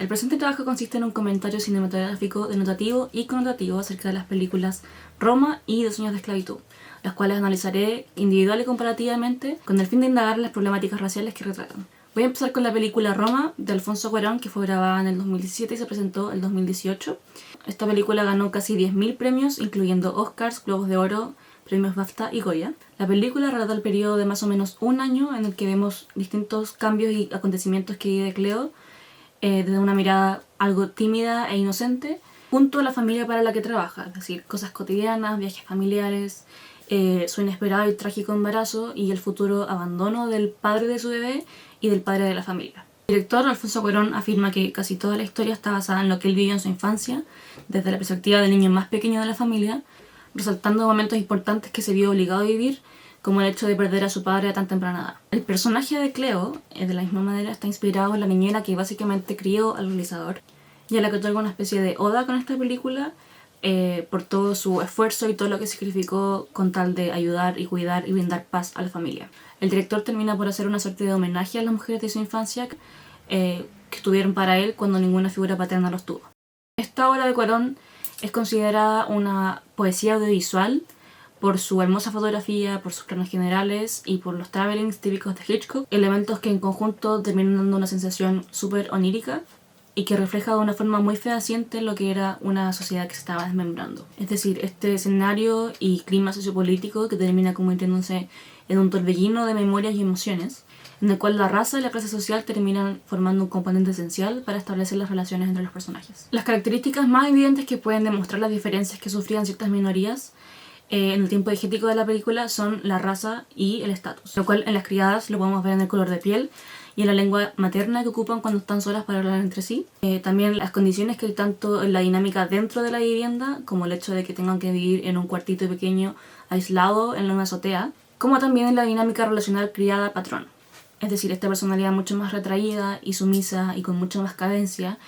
El presente trabajo consiste en un comentario cinematográfico denotativo y connotativo acerca de las películas Roma y 2 años de esclavitud, las cuales analizaré individual y comparativamente con el fin de indagar las problemáticas raciales que retratan. Voy a empezar con la película Roma de Alfonso Cuarón, que fue grabada en el 2017 y se presentó en el 2018. Esta película ganó casi 10.000 premios, incluyendo Oscars, Globos de Oro, premios BAFTA y Goya. La película relata el periodo de más o menos un año en el que vemos distintos cambios y acontecimientos que vive Cleo desde una mirada algo tímida e inocente, junto a la familia para la que trabaja, es decir, cosas cotidianas, viajes familiares, su inesperado y trágico embarazo y el futuro abandono del padre de su bebé y del padre de la familia. El director Alfonso Cuarón afirma que casi toda la historia está basada en lo que él vivió en su infancia, desde la perspectiva del niño más pequeño de la familia, resaltando momentos importantes que se vio obligado a vivir, como el hecho de perder a su padre a tan temprana edad. El personaje de Cleo, de la misma manera, está inspirado en la niñera que básicamente crió al realizador y a la que otorga una especie de oda con esta película por todo su esfuerzo y todo lo que significó con tal de ayudar y cuidar y brindar paz a la familia. El director termina por hacer una suerte de homenaje a las mujeres de su infancia que estuvieron para él cuando ninguna figura paterna los tuvo. Esta obra de Cuarón es considerada una poesía audiovisual por su hermosa fotografía, por sus planos generales y por los travelings típicos de Hitchcock, elementos que en conjunto terminan dando una sensación súper onírica y que refleja de una forma muy fehaciente lo que era una sociedad que se estaba desmembrando. Es decir, este escenario y clima sociopolítico que termina convirtiéndose en un torbellino de memorias y emociones, en el cual la raza y la clase social terminan formando un componente esencial para establecer las relaciones entre los personajes. Las características más evidentes que pueden demostrar las diferencias que sufrían ciertas minorías en el tiempo digético de la película son la raza y el estatus, lo cual en las criadas lo podemos ver en el color de piel y en la lengua materna que ocupan cuando están solas para hablar entre sí. También las condiciones que hay tanto en la dinámica dentro de la vivienda, como el hecho de que tengan que vivir en un cuartito pequeño aislado en una azotea, como también en la dinámica relacional criada-patrón. Es decir, esta personalidad mucho más retraída y sumisa y con mucha más cadencia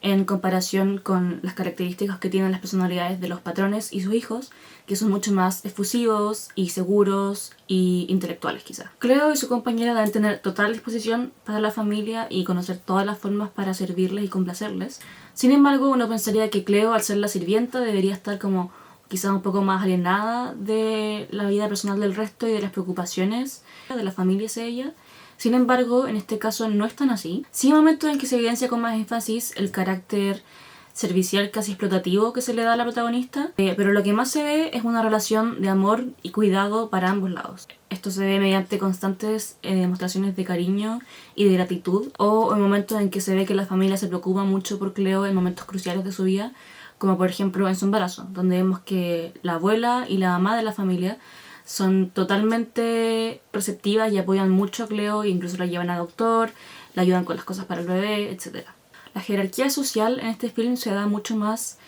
en comparación con las características que tienen las personalidades de los patrones y sus hijos, que son mucho más efusivos y seguros y intelectuales quizás. Cleo y su compañera deben tener total disposición para la familia y conocer todas las formas para servirles y complacerles. Sin embargo, uno pensaría que Cleo, al ser la sirvienta, debería estar como quizás un poco más alienada de la vida personal del resto y de las preocupaciones de la familia hacia ella. Sin embargo, en este caso no es tan así. Sí hay momentos en que se evidencia con más énfasis el carácter servicial casi explotativo que se le da a la protagonista, pero lo que más se ve es una relación de amor y cuidado para ambos lados. Esto se ve mediante constantes demostraciones de cariño y de gratitud, o en momentos en que se ve que la familia se preocupa mucho por Cleo en momentos cruciales de su vida, como por ejemplo en su embarazo, donde vemos que la abuela y la mamá de la familia son totalmente receptivas y apoyan mucho a Cleo e incluso la llevan a doctor, la ayudan con las cosas para el bebé, etc. La jerarquía social en este film se da mucho más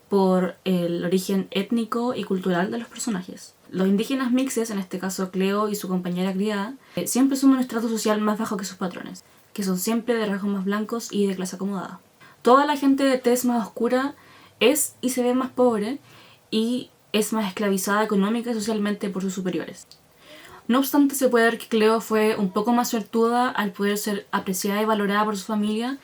por el origen étnico y cultural de los personajes. Los indígenas mixes, en este caso Cleo y su compañera criada, siempre son un estrato social más bajo que sus patrones, que son siempre de rasgos más blancos y de clase acomodada. Toda la gente de tez más oscura es y se ve más pobre y es más esclavizada económica y socialmente por sus superiores. No obstante, se puede ver que Cleo fue un poco más suertuda al poder ser apreciada y valorada por su familia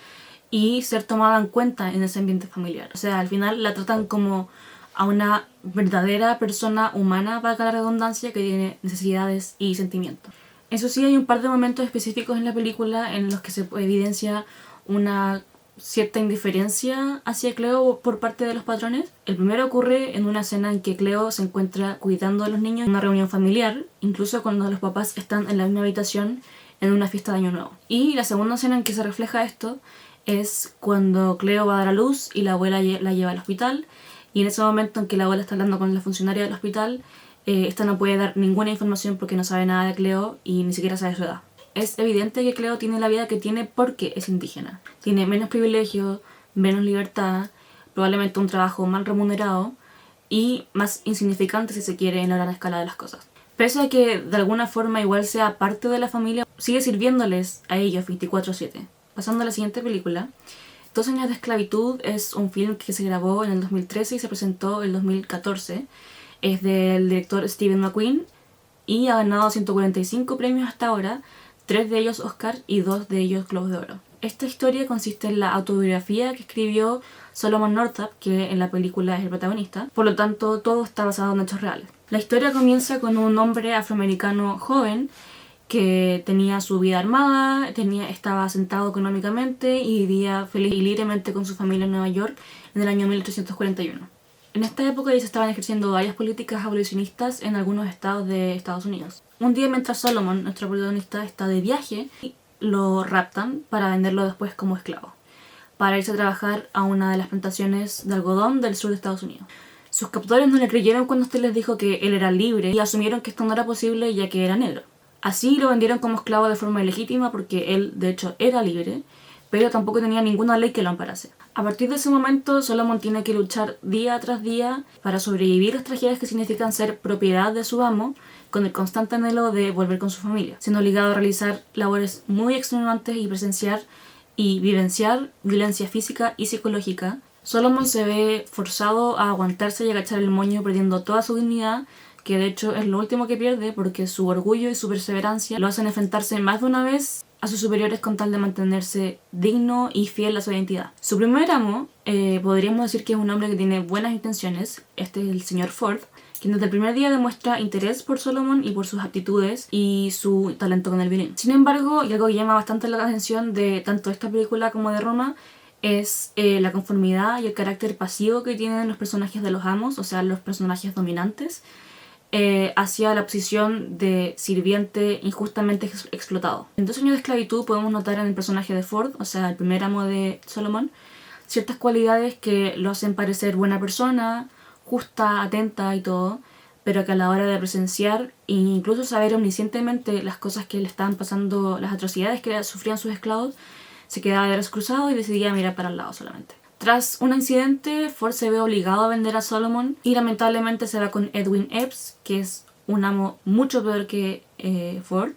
y ser tomada en cuenta en ese ambiente familiar. O sea, al final la tratan como a una verdadera persona humana, valga la redundancia, que tiene necesidades y sentimientos. Eso sí, hay un par de momentos específicos en la película en los que se evidencia una cierta indiferencia hacia Cleo por parte de los patrones. El primero ocurre en una escena en que Cleo se encuentra cuidando a los niños en una reunión familiar, incluso cuando los papás están en la misma habitación en una fiesta de Año Nuevo. Y la segunda escena en que se refleja esto es cuando Cleo va a dar a luz y la abuela la lleva al hospital, y en ese momento en que la abuela está hablando con la funcionaria del hospital, esta no puede dar ninguna información porque no sabe nada de Cleo y ni siquiera sabe su edad. Es evidente que Cleo tiene la vida que tiene porque es indígena. Tiene menos privilegios, menos libertad, probablemente un trabajo mal remunerado y más insignificante si se quiere en la gran escala de las cosas. Pese a que de alguna forma igual sea parte de la familia, sigue sirviéndoles a ellos 24/7. Pasando a la siguiente película, 2 años de esclavitud es un film que se grabó en el 2013 y se presentó en el 2014. Es del director Stephen McQueen y ha ganado 145 premios hasta ahora, 3 de ellos Oscar y 2 de ellos Globos de Oro. Esta historia consiste en la autobiografía que escribió Solomon Northup, que en la película es el protagonista, por lo tanto todo está basado en hechos reales. La historia comienza con un hombre afroamericano joven que tenía su vida armada, estaba asentado económicamente y vivía feliz y libremente con su familia en Nueva York en el año 1841. En esta época ya se estaban ejerciendo varias políticas abolicionistas en algunos estados de Estados Unidos. Un día, mientras Solomon, nuestro protagonista, está de viaje, lo raptan para venderlo después como esclavo, para irse a trabajar a una de las plantaciones de algodón del sur de Estados Unidos. Sus captores no le creyeron cuando usted les dijo que él era libre y asumieron que esto no era posible ya que era negro. Así lo vendieron como esclavo de forma ilegítima porque él, de hecho, era libre, pero tampoco tenía ninguna ley que lo amparase. A partir de ese momento, Solomon tiene que luchar día tras día para sobrevivir las tragedias que significan ser propiedad de su amo, con el constante anhelo de volver con su familia, siendo obligado a realizar labores muy extenuantes y presenciar y vivenciar violencia física y psicológica. Solomon se ve forzado a aguantarse y agachar el moño, perdiendo toda su dignidad, que de hecho es lo último que pierde porque su orgullo y su perseverancia lo hacen enfrentarse más de una vez a sus superiores con tal de mantenerse digno y fiel a su identidad. Su primer amo, podríamos decir que es un hombre que tiene buenas intenciones, este es el señor Ford, quien desde el primer día demuestra interés por Solomon y por sus aptitudes y su talento con el violín. Sin embargo, y algo que llama bastante la atención de tanto esta película como de Roma, es la conformidad y el carácter pasivo que tienen los personajes de los amos, o sea, los personajes dominantes, hacia la posición de sirviente injustamente explotado. En 2 años de esclavitud podemos notar en el personaje de Ford, o sea, el primer amo de Solomon, ciertas cualidades que lo hacen parecer buena persona, justa, atenta y todo, pero que a la hora de presenciar e incluso saber omniscientemente las cosas que le estaban pasando, las atrocidades que sufrían sus esclavos, se quedaba de brazos cruzados y decidía mirar para el lado solamente. Tras un incidente, Ford se ve obligado a vender a Solomon y lamentablemente se va con Edwin Epps, que es un amo mucho peor que Ford,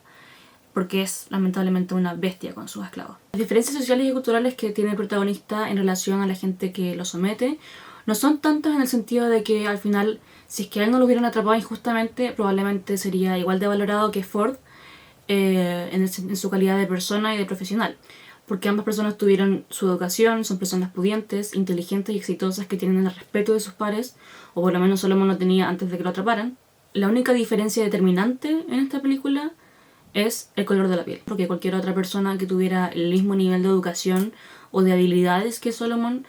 porque es lamentablemente una bestia con sus esclavos. Las diferencias sociales y culturales que tiene el protagonista en relación a la gente que lo somete no son tantas en el sentido de que al final, si es que a él no lo hubieran atrapado injustamente, probablemente sería igual de valorado que Ford en su calidad de persona y de profesional. Porque ambas personas tuvieron su educación, son personas pudientes, inteligentes y exitosas que tienen el respeto de sus pares, o por lo menos Solomon lo tenía antes de que lo atraparan. La única diferencia determinante en esta película es el color de la piel, porque cualquier otra persona que tuviera el mismo nivel de educación o de habilidades que Solomon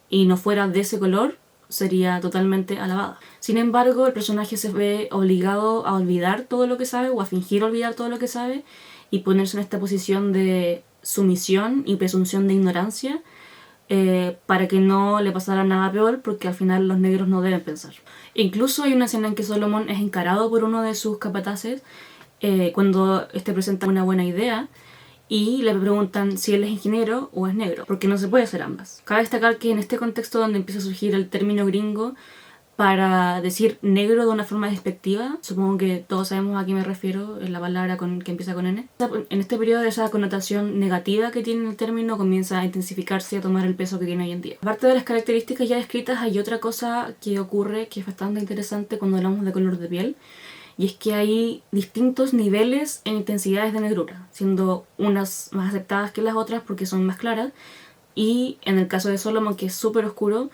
y no fuera de ese color, sería totalmente alabada. Sin embargo, el personaje se ve obligado a olvidar todo lo que sabe o a fingir olvidar todo lo que sabe y ponerse en esta posición de sumisión y presunción de ignorancia para que no le pasara nada peor, porque al final los negros no deben pensar. Incluso hay una escena en que Solomon es encarado por uno de sus capataces cuando este presenta una buena idea y le preguntan si él es ingeniero o es negro, porque no se puede ser ambas. Cabe destacar que en este contexto donde empieza a surgir el término gringo para decir negro de una forma despectiva, supongo que todos sabemos a qué me refiero, es la palabra que empieza con N. En este periodo esa connotación negativa que tiene el término comienza a intensificarse y a tomar el peso que tiene hoy en día. Aparte de las características ya descritas, hay otra cosa que ocurre que es bastante interesante cuando hablamos de color de piel, y es que hay distintos niveles e intensidades de negrura, siendo unas más aceptadas que las otras porque son más claras, y en el caso de Solomon, que es súper oscuro,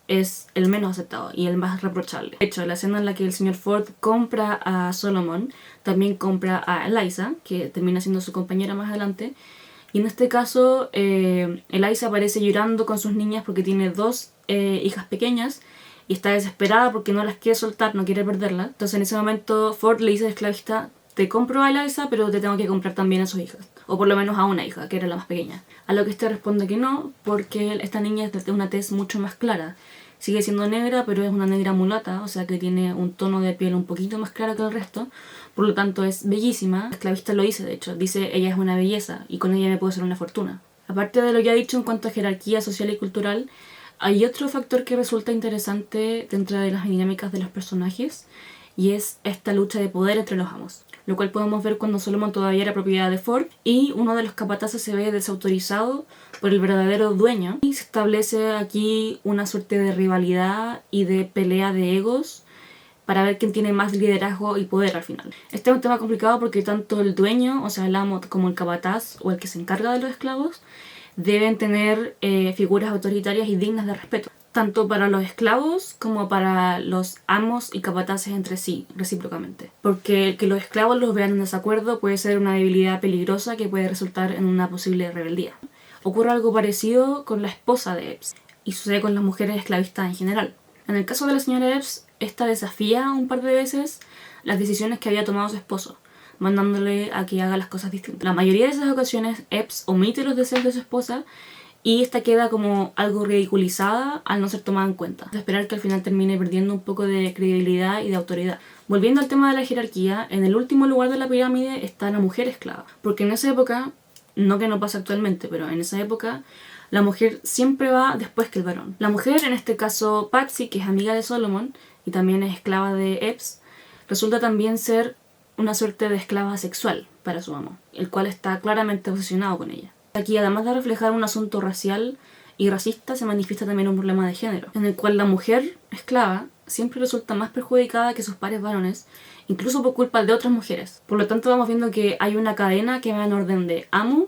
es el menos aceptado y el más reprochable. De hecho, la escena en la que el señor Ford compra a Solomon, también compra a Eliza, que termina siendo su compañera más adelante, y en este caso Eliza aparece llorando con sus niñas porque tiene 2 hijas pequeñas y está desesperada porque no las quiere soltar, no quiere perderlas. Entonces en ese momento Ford le dice al esclavista: te compro a Eliza, pero te tengo que comprar también a sus hijas, o por lo menos a una hija, que era la más pequeña. A lo que este responde que no, porque esta niña es de una tez mucho más clara. Sigue siendo negra, pero es una negra mulata, o sea que tiene un tono de piel un poquito más claro que el resto, por lo tanto es bellísima. El esclavista lo dice, de hecho, dice: ella es una belleza y con ella me puedo hacer una fortuna. Aparte de lo ya dicho en cuanto a jerarquía social y cultural, hay otro factor que resulta interesante dentro de las dinámicas de los personajes, y es esta lucha de poder entre los amos, lo cual podemos ver cuando Solomon todavía era propiedad de Ford y uno de los capataces se ve desautorizado por el verdadero dueño, y se establece aquí una suerte de rivalidad y de pelea de egos para ver quién tiene más liderazgo y poder al final. Este es un tema complicado porque tanto el dueño, o sea el amo, como el capataz o el que se encarga de los esclavos, deben tener figuras autoritarias y dignas de respeto, tanto para los esclavos como para los amos y capataces entre sí, recíprocamente. Porque que los esclavos los vean en desacuerdo puede ser una debilidad peligrosa que puede resultar en una posible rebeldía. Ocurre algo parecido con la esposa de Epps, y sucede con las mujeres esclavistas en general. En el caso de la señora Epps, esta desafía un par de veces las decisiones que había tomado su esposo, mandándole a que haga las cosas distintas. La mayoría de esas ocasiones, Epps omite los deseos de su esposa y esta queda como algo ridiculizada al no ser tomada en cuenta, de esperar que al final termine perdiendo un poco de credibilidad y de autoridad. Volviendo al tema de la jerarquía, en el último lugar de la pirámide está la mujer esclava, porque en esa época, no que no pasa actualmente, pero en esa época la mujer siempre va después que el varón. La mujer, en este caso Patsy, que es amiga de Solomon y también es esclava de Epps, resulta también ser una suerte de esclava sexual para su amo, el cual está claramente obsesionado con ella. Aquí, además de reflejar un asunto racial y racista, se manifiesta también un problema de género, en el cual la mujer esclava siempre resulta más perjudicada que sus pares varones, incluso por culpa de otras mujeres. Por lo tanto, vamos viendo que hay una cadena que va en orden de amo,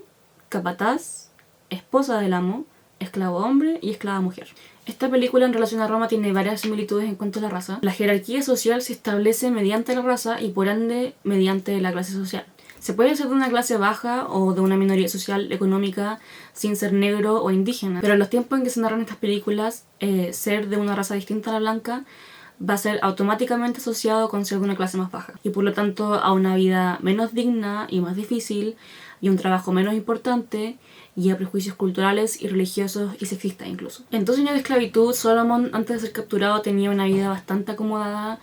capataz, esposa del amo, esclavo hombre y esclava mujer. Esta película en relación a Roma tiene varias similitudes en cuanto a la raza. La jerarquía social se establece mediante la raza y por ende mediante la clase social. Se puede ser de una clase baja o de una minoría social económica sin ser negro o indígena, pero en los tiempos en que se narran estas películas, ser de una raza distinta a la blanca va a ser automáticamente asociado con ser de una clase más baja y por lo tanto a una vida menos digna y más difícil y un trabajo menos importante y a prejuicios culturales y religiosos y sexistas incluso. En 2 años de esclavitud, Solomon antes de ser capturado tenía una vida bastante acomodada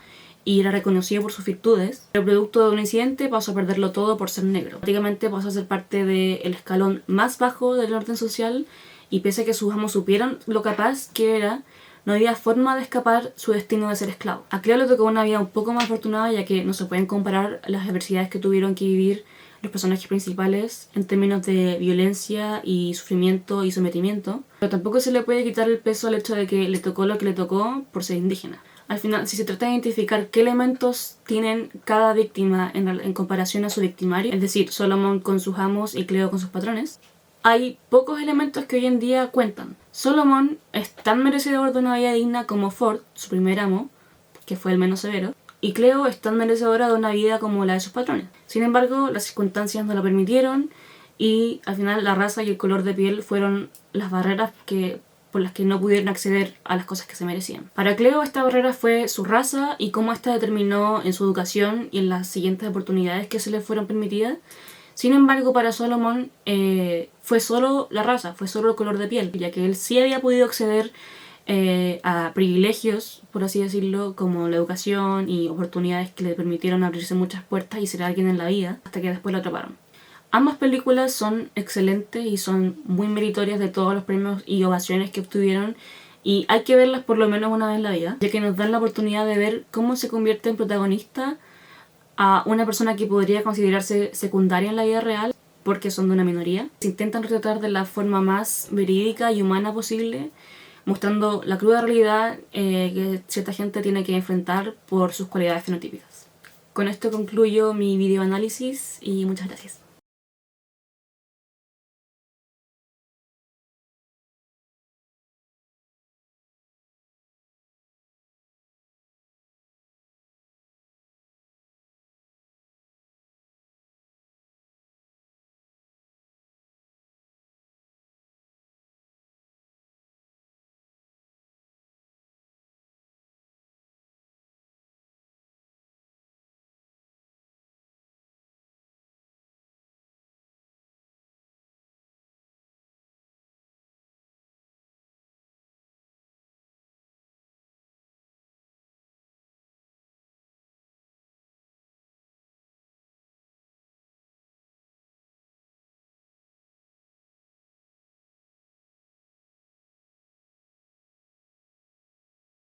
y era reconocido por sus virtudes, pero producto de un incidente pasó a perderlo todo por ser negro. Prácticamente pasó a ser parte del escalón más bajo del orden social y pese a que sus amos supieran lo capaz que era, no había forma de escapar su destino de ser esclavo. A Cleo le tocó una vida un poco más afortunada ya que no se pueden comparar las adversidades que tuvieron que vivir los personajes principales en términos de violencia y sufrimiento y sometimiento, pero tampoco se le puede quitar el peso al hecho de que le tocó lo que le tocó por ser indígena. Al final, si se trata de identificar qué elementos tienen cada víctima en comparación a su victimario, es decir, Solomon con sus amos y Cleo con sus patrones, hay pocos elementos que hoy en día cuentan. Solomon es tan merecedor de una vida digna como Ford, su primer amo, que fue el menos severo, y Cleo es tan merecedora de una vida como la de sus patrones. Sin embargo, las circunstancias no lo permitieron y al final la raza y el color de piel fueron las barreras por las que no pudieron acceder a las cosas que se merecían. Para Cleo esta barrera fue su raza y cómo esta determinó en su educación y en las siguientes oportunidades que se le fueron permitidas. Sin embargo, para Solomon fue solo la raza, fue solo el color de piel, ya que él sí había podido acceder a privilegios, por así decirlo, como la educación y oportunidades que le permitieron abrirse muchas puertas y ser alguien en la vida, hasta que después lo atraparon. Ambas películas son excelentes y son muy meritorias de todos los premios y ovaciones que obtuvieron y hay que verlas por lo menos una vez en la vida, ya que nos dan la oportunidad de ver cómo se convierte en protagonista a una persona que podría considerarse secundaria en la vida real porque son de una minoría. Se intentan retratar de la forma más verídica y humana posible, mostrando la cruda realidad que cierta gente tiene que enfrentar por sus cualidades fenotípicas. Con esto concluyo mi videoanálisis y muchas gracias.